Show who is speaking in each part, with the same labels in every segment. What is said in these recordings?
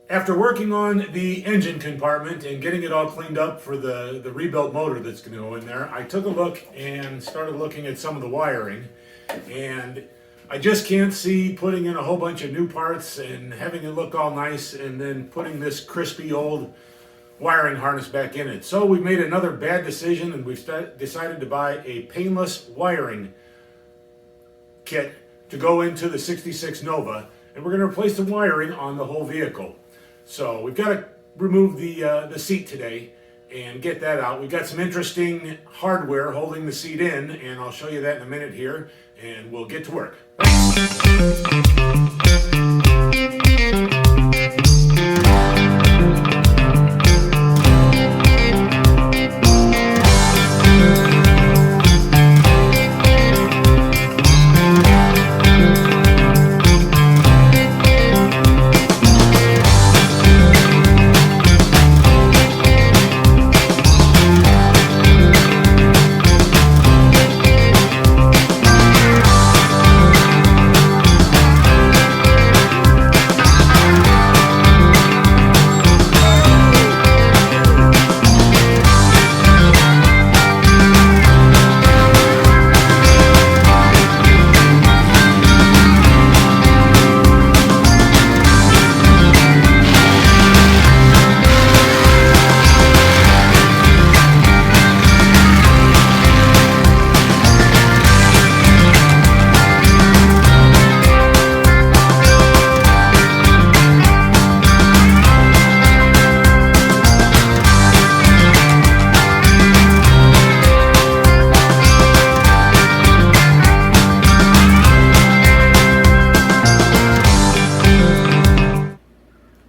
Speaker 1: After working on the engine compartment and getting it all cleaned up for the rebuilt motor that's going to go in there, I took a look and started looking at some of the wiring. And I just can't see putting in a whole bunch of new parts and having it look all nice and then putting this crispy old wiring harness back in it. So we made another bad decision and we've decided to buy a Painless wiring kit to go into the 66 Nova, and we're going to replace the wiring on the whole vehicle. So we've got to remove the seat today and get that out. We've got some interesting hardware holding the seat in, and I'll show you that in a minute here, and we'll get to work.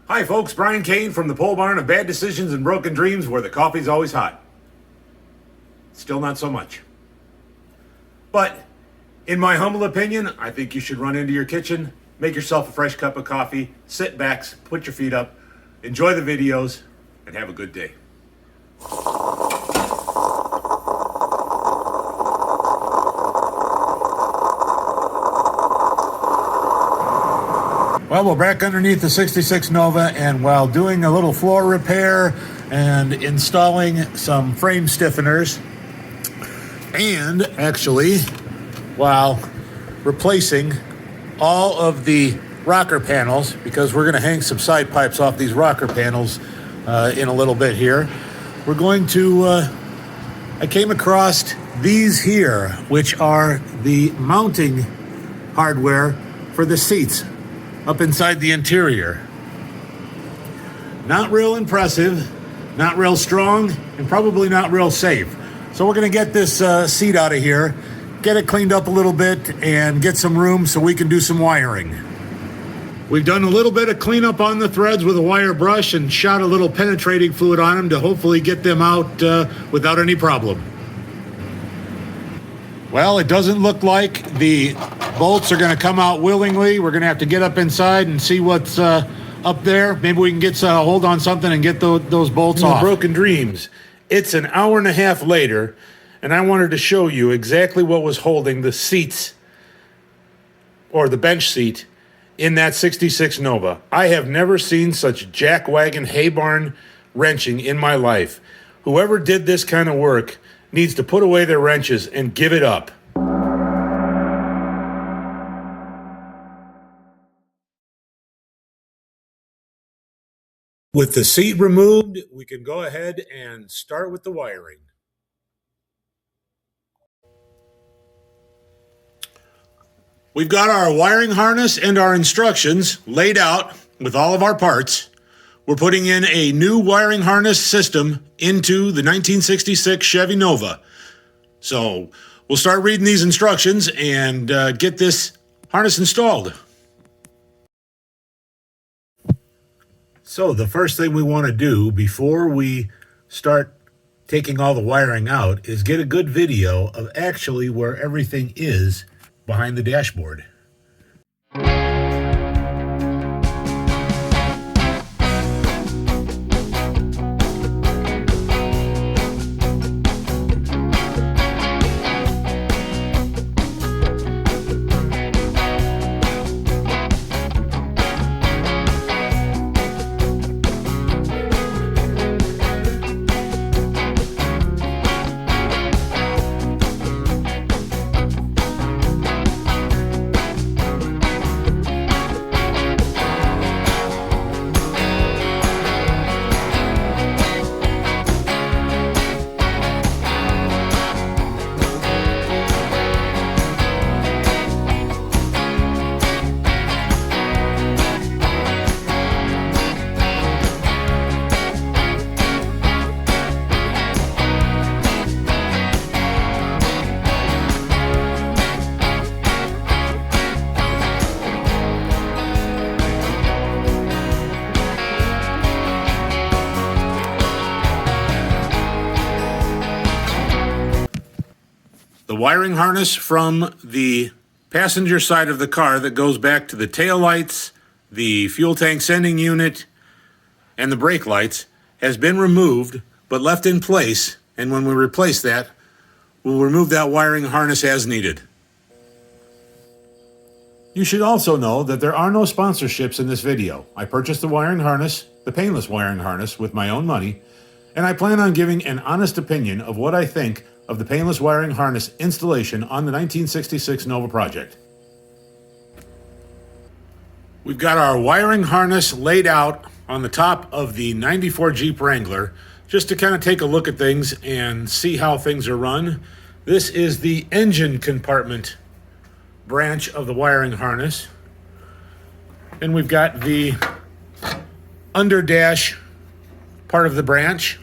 Speaker 1: Hi folks, Brian Kane from the pole barn of bad decisions and broken dreams where the coffee's always hot. Still not so much. But in my humble opinion, I think you should run into your kitchen, make yourself a fresh cup of coffee, sit back, put your feet up, enjoy the videos, and have a good day. Well, we're back underneath the 66 Nova, and while doing a little floor repair and installing some frame stiffeners, and actually while replacing all of the rocker panels, because we're going to hang some side pipes off these rocker panels in a little bit here, we're going to, I came across these here, which are the mounting hardware for the seats up inside the interior. Not real impressive, not real strong, and probably not real safe. So we're gonna get this seat out of here, get it cleaned up a little bit, and get some room so we can do some wiring. We've done a little bit of cleanup on the threads with a wire brush and shot a little penetrating fluid on them to hopefully get them out without any problem. Well, it doesn't look like the bolts are going to come out willingly. We're going to have to get up inside and see what's up there. Maybe we can get a hold on something and get those bolts off. Broken dreams. It's an hour and a half later, and I wanted to show you exactly what was holding the seats, or the bench seat, in that 66 Nova. I have never seen such jackwagon hay barn wrenching in my life. Whoever did this kind of work needs to put away their wrenches and give it up. With the seat removed, we can go ahead and start with the wiring. We've got our wiring harness and our instructions laid out with all of our parts. We're putting in a new wiring harness system into the 1966 Chevy Nova. So we'll start reading these instructions and get this harness installed. So the first thing we want to do before we start taking all the wiring out is get a good video of actually where everything is behind the dashboard. wiring harness from the passenger side of the car that goes back to the tail lights, the fuel tank sending unit, and the brake lights has been removed but left in place, and when we replace that, we'll remove that wiring harness as needed. You should also know that there are no sponsorships in this video. I purchased the wiring harness, the Painless wiring harness, with my own money, and I plan on giving an honest opinion of what I think of the Painless wiring harness installation on the 1966 Nova project. We've got our wiring harness laid out on the top of the 94 Jeep Wrangler, just to kind of take a look at things and see how things are run. This is the engine compartment branch of the wiring harness. And we've got the under dash part of the branch.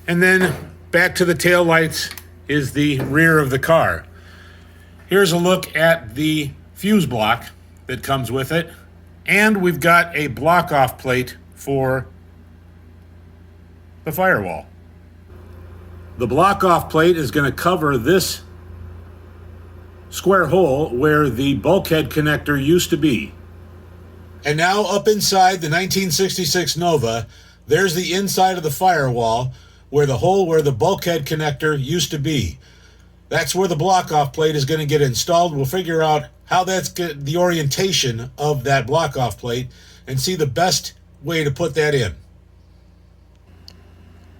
Speaker 1: And then back to the tail lights is the rear of the car. Here's a look at the fuse block that comes with it. And we've got a block off plate for the firewall. The block off plate is going to cover this square hole where the bulkhead connector used to be. And now up inside the 1966 Nova, there's the inside of the firewall where the hole where the bulkhead connector used to be. That's where the block off plate is going to get installed. We'll figure out how that's the orientation of that block off plate and see the best way to put that in.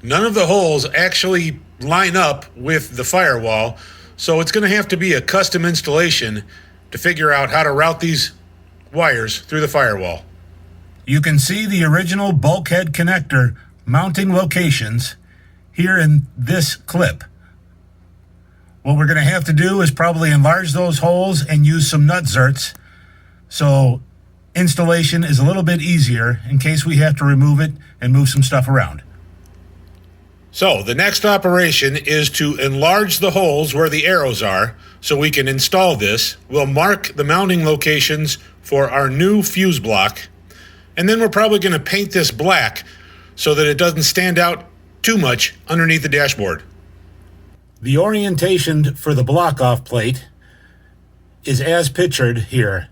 Speaker 1: None of the holes actually line up with the firewall, so it's going to have to be a custom installation to figure out how to route these wires through the firewall. You can see the original bulkhead connector mounting locations here in this clip. What we're going to have to do is probably enlarge those holes and use some nut zerts, so installation is a little bit easier in case we have to remove it and move some stuff around. So the next operation is to enlarge the holes where the arrows are so we can install this. We'll mark the mounting locations for our new fuse block, and then we're probably going to paint this black so that it doesn't stand out too much underneath the dashboard. The orientation for the block off plate is as pictured here,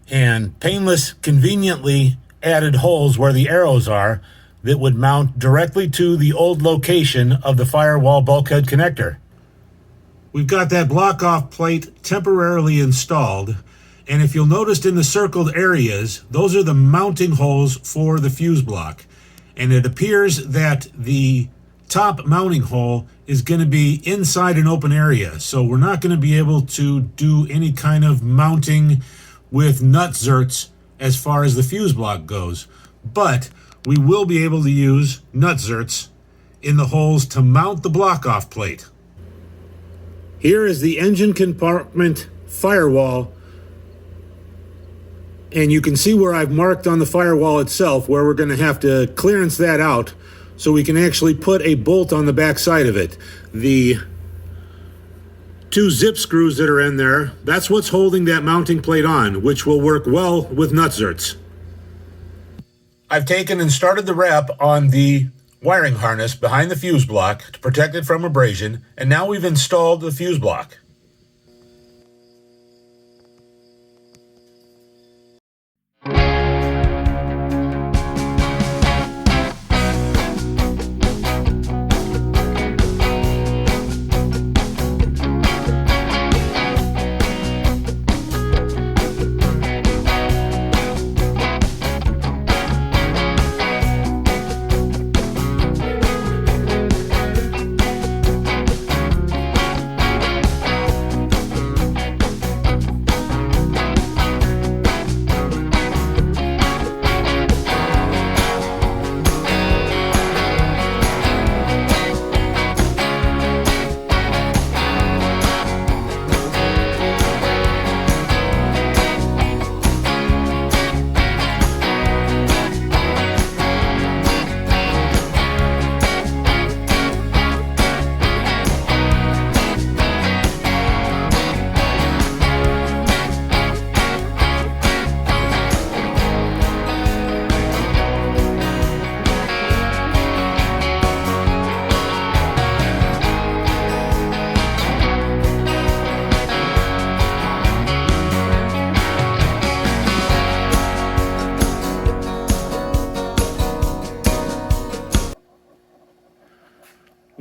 Speaker 1: and Painless conveniently added holes where the arrows are that would mount directly to the old location of the firewall bulkhead connector. We've got that block off plate temporarily installed, and if you'll notice in the circled areas, those are the mounting holes for the fuse block. And it appears that the top mounting hole is going to be inside an open area, so we're not going to be able to do any kind of mounting with nut zerts as far as the fuse block goes, but we will be able to use nut zerts in the holes to mount the block off plate. Here is the engine compartment firewall, and you can see where I've marked on the firewall itself where we're going to have to clearance that out so we can actually put a bolt on the back side of it. The two zip screws that are in there, that's what's holding that mounting plate on, which will work well with nut zerts. I've taken and started the wrap on the wiring harness behind the fuse block to protect it from abrasion, and now we've installed the fuse block.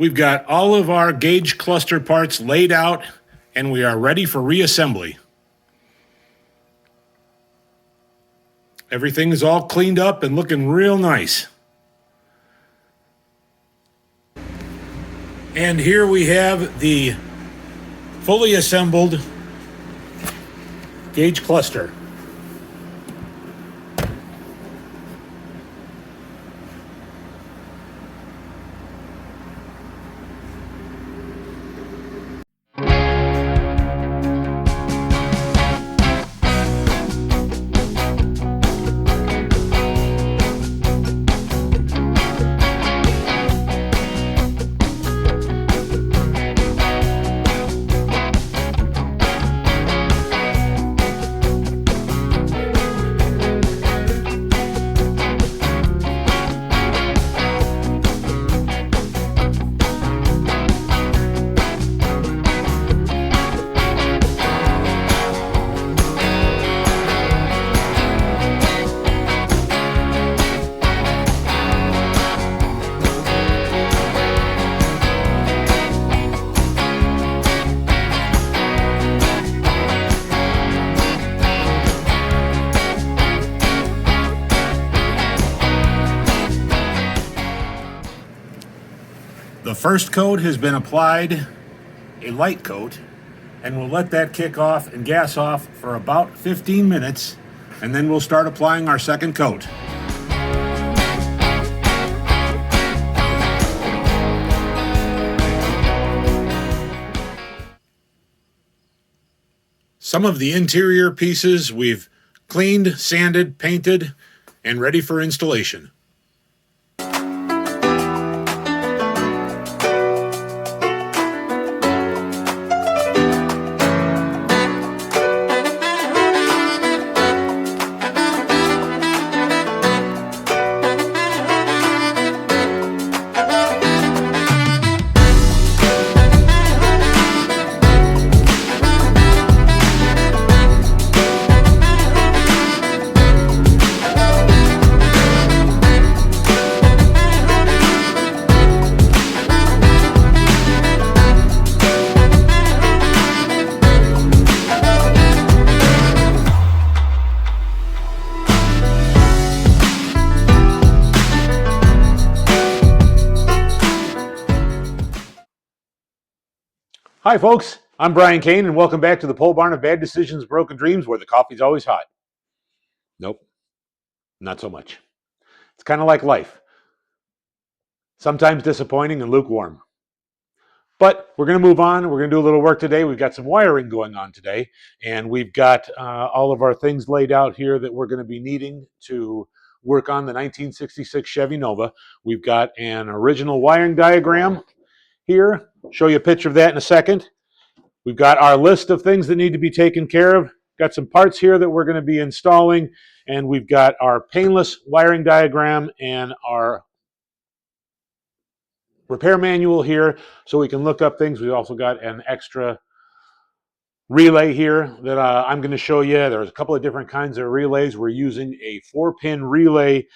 Speaker 1: We've got all of our gauge cluster parts laid out and we are ready for reassembly. Everything is all cleaned up and looking real nice. And here we have the fully assembled gauge cluster. The first coat has been applied, a light coat, and we'll let that kick off and gas off for about 15 minutes, and then we'll start applying our second coat. Some of the interior pieces we've cleaned, sanded, painted, and ready for installation. Hi folks, I'm Brian Kane and welcome back to the pole barn of bad decisions, broken dreams, where the coffee's always hot. Nope, not so much. It's kind of like life. Sometimes disappointing and lukewarm. But we're going to move on. We're going to do a little work today. We've got some wiring going on today, and we've got all of our things laid out here that we're going to be needing to work on the 1966 Chevy Nova. We've got an original wiring diagram here. Show you a picture of that in a second. We've got our list of things that need to be taken care of. Got some parts here that we're going to be installing, and we've got our Painless wiring diagram and our repair manual here so we can look up things. We've also got an extra relay here that I'm going to show you. There's a couple of different kinds of relays. We're using a 4-pin relay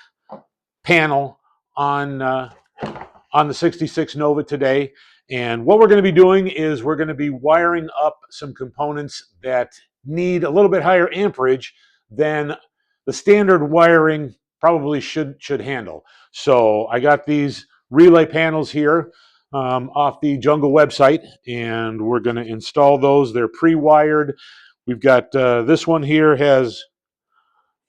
Speaker 1: panel on the 66 Nova today. And what we're going to be doing is we're going to be wiring up some components that need a little bit higher amperage than the standard wiring probably should handle. So I got these relay panels here off the Jungle website, and we're going to install those. They're pre-wired. We've got this one here has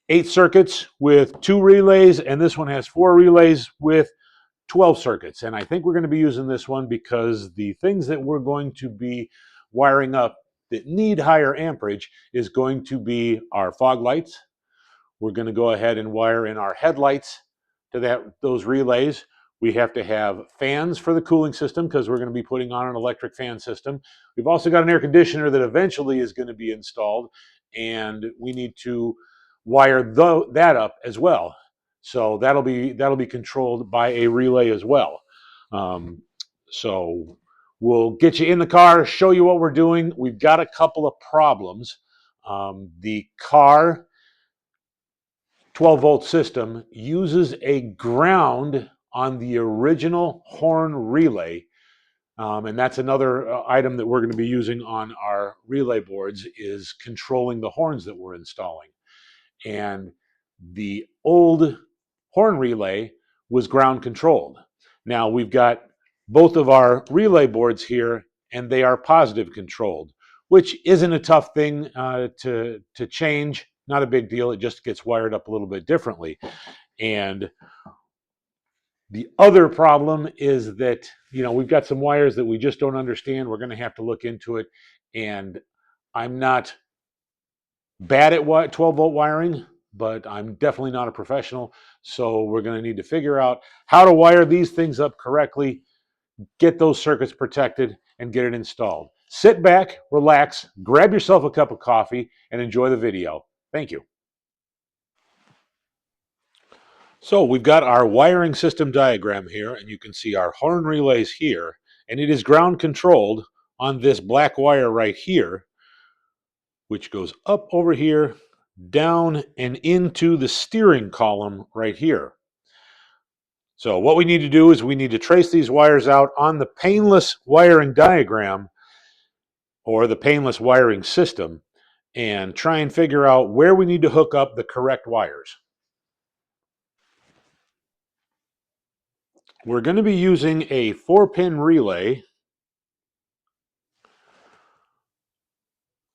Speaker 1: 8 circuits with 2 relays, and this one has 4 relays with 12 circuits. And I think we're going to be using this one because the things that we're going to be wiring up that need higher amperage is going to be our fog lights. We're going to go ahead and wire in our headlights to those relays. We have to have fans for the cooling system because we're going to be putting on an electric fan system. We've also got an air conditioner that eventually is going to be installed, and we need to wire that up as well. So that'll be controlled by a relay as well. So we'll get you in the car, show you what we're doing. We've got a couple of problems. The car 12-volt system uses a ground on the original horn relay And that's another item that we're going to be using on our relay boards, is controlling the horns that we're installing. And the old horn relay was ground controlled. Now we've got both of our relay boards here, and they are positive controlled, which isn't a tough thing to change. Not a big deal. It just gets wired up a little bit differently. And the other problem is that, we've got some wires that we just don't understand. We're going to have to look into it. And I'm not bad at 12-volt wiring, but I'm definitely not a professional. So we're going to need to figure out how to wire these things up correctly, get those circuits protected, and get it installed. Sit back, relax, grab yourself a cup of coffee, and enjoy the video. Thank you. So we've got our wiring system diagram here, and you can see our horn relays here, and it is ground controlled on this black wire right here, which goes up over here, down, and into the steering column right here. So what we need to do is we need to trace these wires out on the Painless wiring diagram, or the Painless wiring system, and try and figure out where we need to hook up the correct wires. We're going to be using a 4-pin relay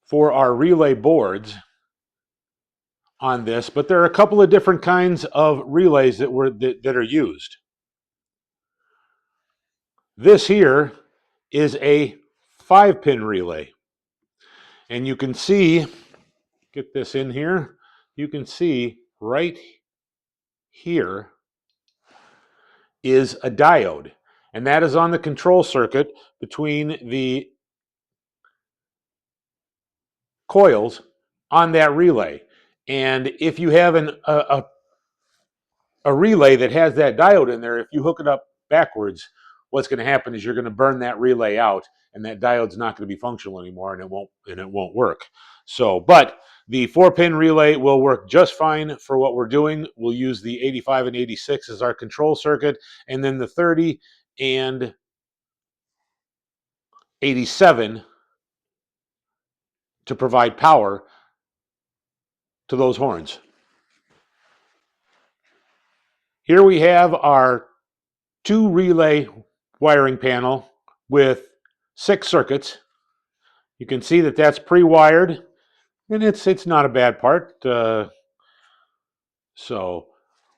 Speaker 1: for our relay boards on this, but there are a couple of different kinds of relays that are used. This here is a 5-pin relay, and you can see, get this in here, you can see right here is a diode, and that is on the control circuit between the coils on that relay. And if you have a relay that has that diode in there, if you hook it up backwards, what's going to happen is you're going to burn that relay out, and that diode's not going to be functional anymore, and it won't work. So, but the 4-pin relay will work just fine for what we're doing. We'll use the 85 and 86 as our control circuit, and then the 30 and 87 to provide power to those horns. Here we have our 2 relay wiring panel with 6 circuits. You can see that that's pre-wired, and it's not a bad part. So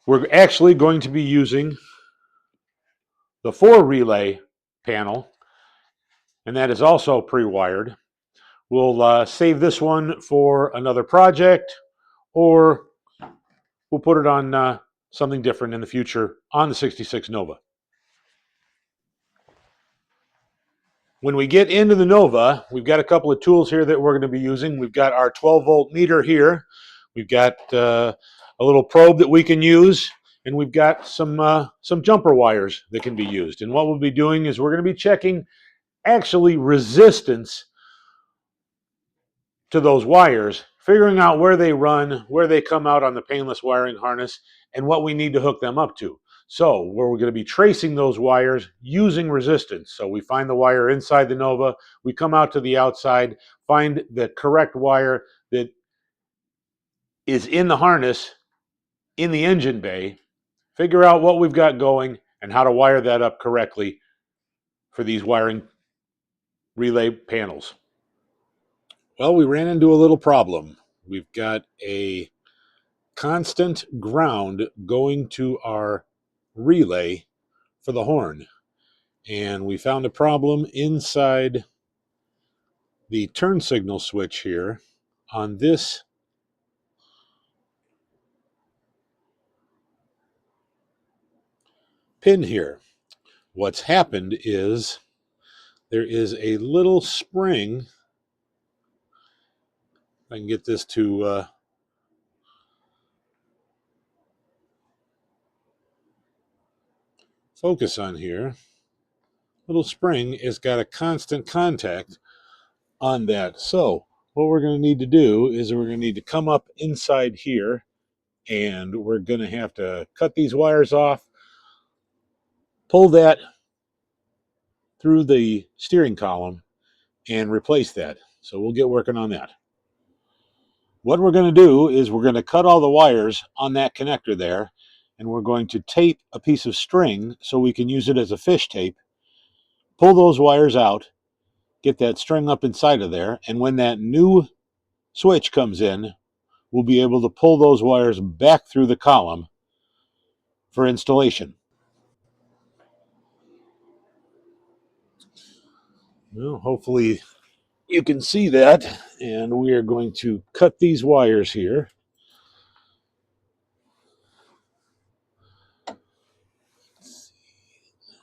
Speaker 1: we're actually going to be using the 4 relay panel, and that is also pre-wired. We'll save this one for another project, or we'll put it on something different in the future on the 66 Nova. When we get into the Nova, we've got a couple of tools here that we're going to be using. We've got our 12-volt meter here. We've got a little probe that we can use, and we've got some jumper wires that can be used. And what we'll be doing is we're going to be checking actually resistance to those wires, figuring out where they run, where they come out on the Painless wiring harness, and what we need to hook them up to. So we're going to be tracing those wires using resistance. So we find the wire inside the Nova, we come out to the outside, find the correct wire that is in the harness in the engine bay, figure out what we've got going and how to wire that up correctly for these wiring relay panels. Well, we ran into a little problem. We've got a constant ground going to our relay for the horn, and we found a problem inside the turn signal switch here on this pin here. What's happened is there is a little spring. If I can get this to focus on here. Little spring has got a constant contact on that. So what we're going to need to do is we're going to need to come up inside here, and we're going to have to cut these wires off, pull that through the steering column and replace that. So we'll get working on that. What we're going to do is we're going to cut all the wires on that connector there, and we're going to tape a piece of string so we can use it as a fish tape, pull those wires out, get that string up inside of there, and when that new switch comes in, we'll be able to pull those wires back through the column for installation. Well, hopefully you can see that, and we are going to cut these wires here. I'm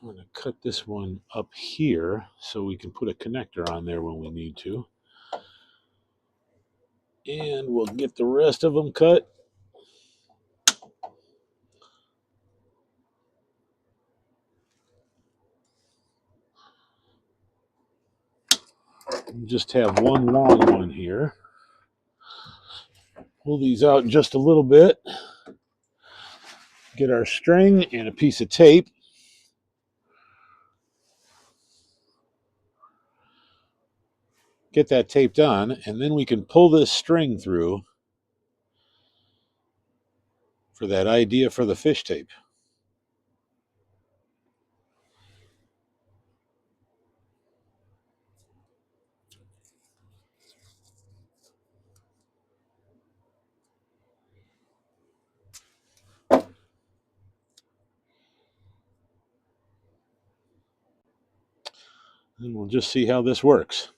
Speaker 1: going to cut this one up here so we can put a connector on there when we need to. And we'll get the rest of them cut. We'll just have one long one here. Pull these out in just a little bit. Get our string and a piece of tape. Get that taped on, and then we can pull this string through for that idea for the fish tape. And we'll just see how this works.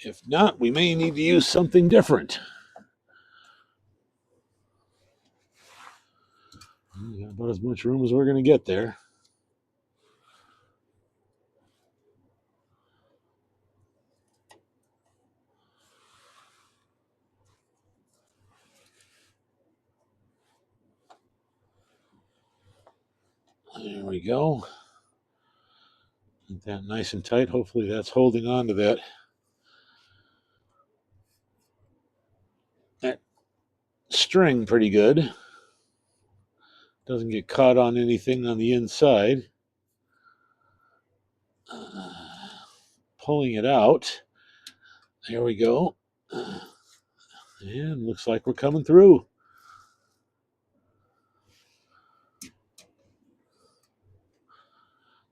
Speaker 1: If not, we may need to use something different. We got about as much room as we're going to get there. There we go. Get that nice and tight. Hopefully that's holding on to that string pretty good. Doesn't get caught on anything on the inside. Pulling it out. There we go. And looks like we're coming through.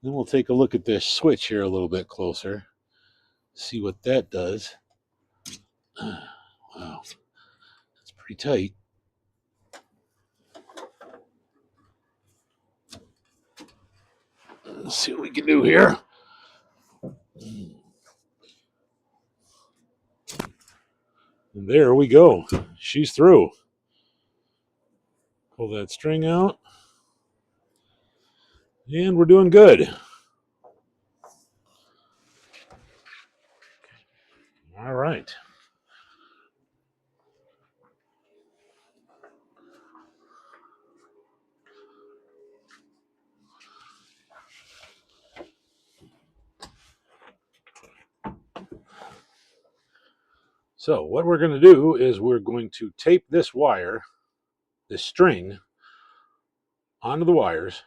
Speaker 1: Then we'll take a look at this switch here a little bit closer. See what that does. Wow, that's pretty tight. Let's see what we can do here. And there we go. She's through. Pull that string out. And we're doing good. All right. So what we're going to do is we're going to tape this wire, this string, onto the wires.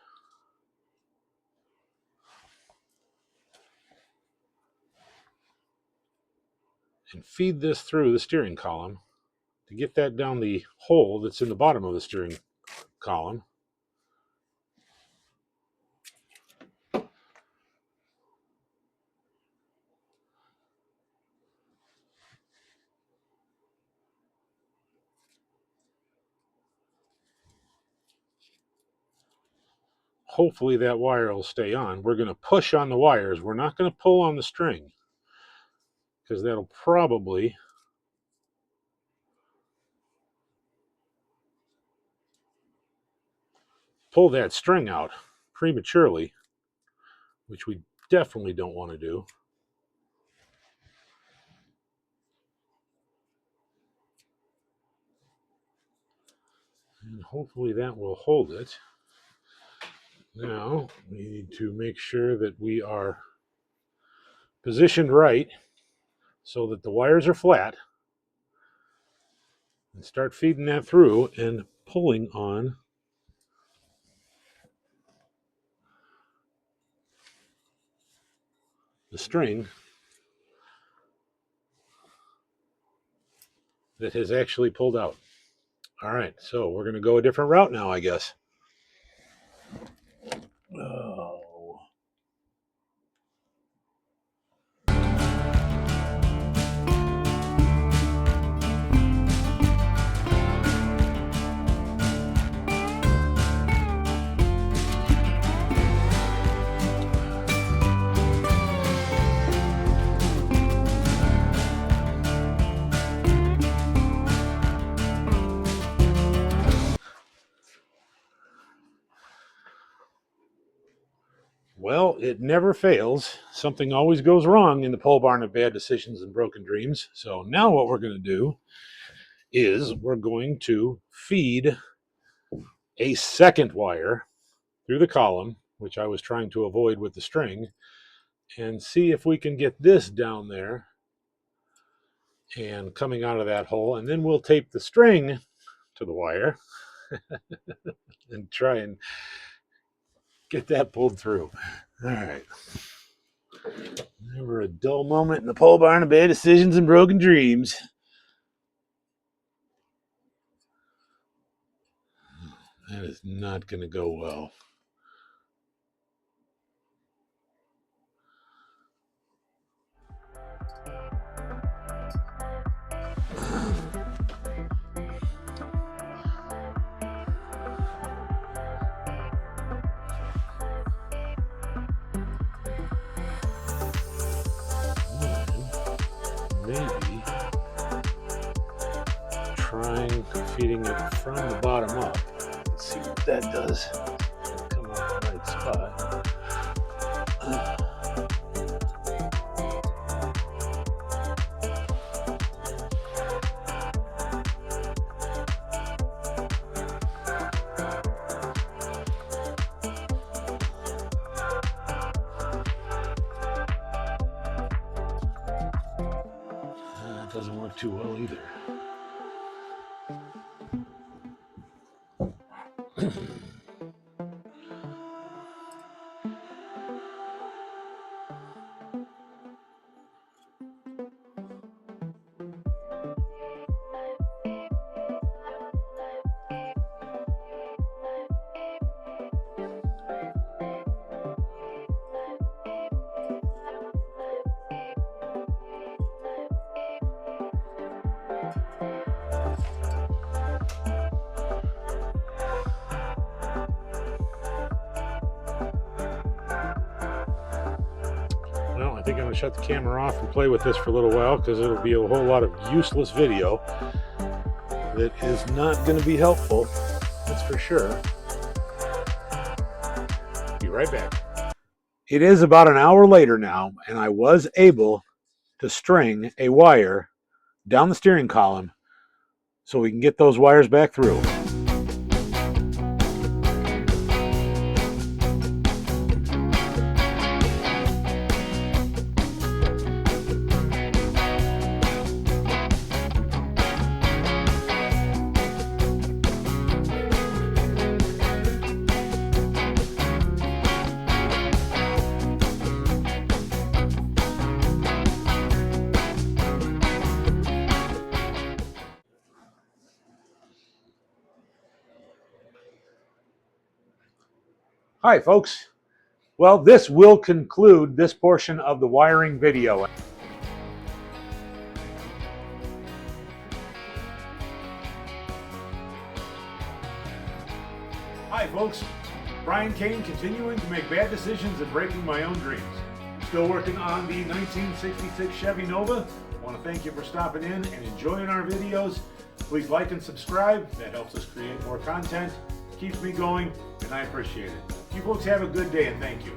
Speaker 1: And feed this through the steering column to get that down the hole that's in the bottom of the steering column. Hopefully that wire will stay on. We're going to push on the wires. We're not going to pull on the string because that'll probably pull that string out prematurely, which we definitely don't want to do. And hopefully that will hold it. Now we need to make sure that we are positioned right so that the wires are flat, and start feeding that through and pulling on the string that has actually pulled out. All right, so we're going to go a different route now, I guess. Oh. Well, it never fails. Something always goes wrong in the pole barn of bad decisions and broken dreams. So now what we're going to do is we're going to feed a second wire through the column, which I was trying to avoid with the string, and see if we can get this down there and coming out of that hole. And then we'll tape the string to the wire and try and get that pulled through. All right. Never a dull moment in the pole barn of bad decisions and broken dreams. That is not going to go well. Maybe trying feeding it from the bottom up. Let's see what that does. Come on the right spot. Doesn't work too well either. Well, I think I'm going to shut the camera off and play with this for a little while because it'll be a whole lot of useless video that is not going to be helpful. That's for sure. Be right back. It is about an hour later now, and I was able to string a wire down the steering column so we can get those wires back through. Hi, folks. Well, this will conclude this portion of the wiring video. Hi, folks. Brian Kane, continuing to make bad decisions and breaking my own dreams. Still working on the 1966 Chevy Nova. I want to thank you for stopping in and enjoying our videos. Please like and subscribe. That helps us create more content. Keeps me going, and I appreciate it. You folks have a good day, and thank you.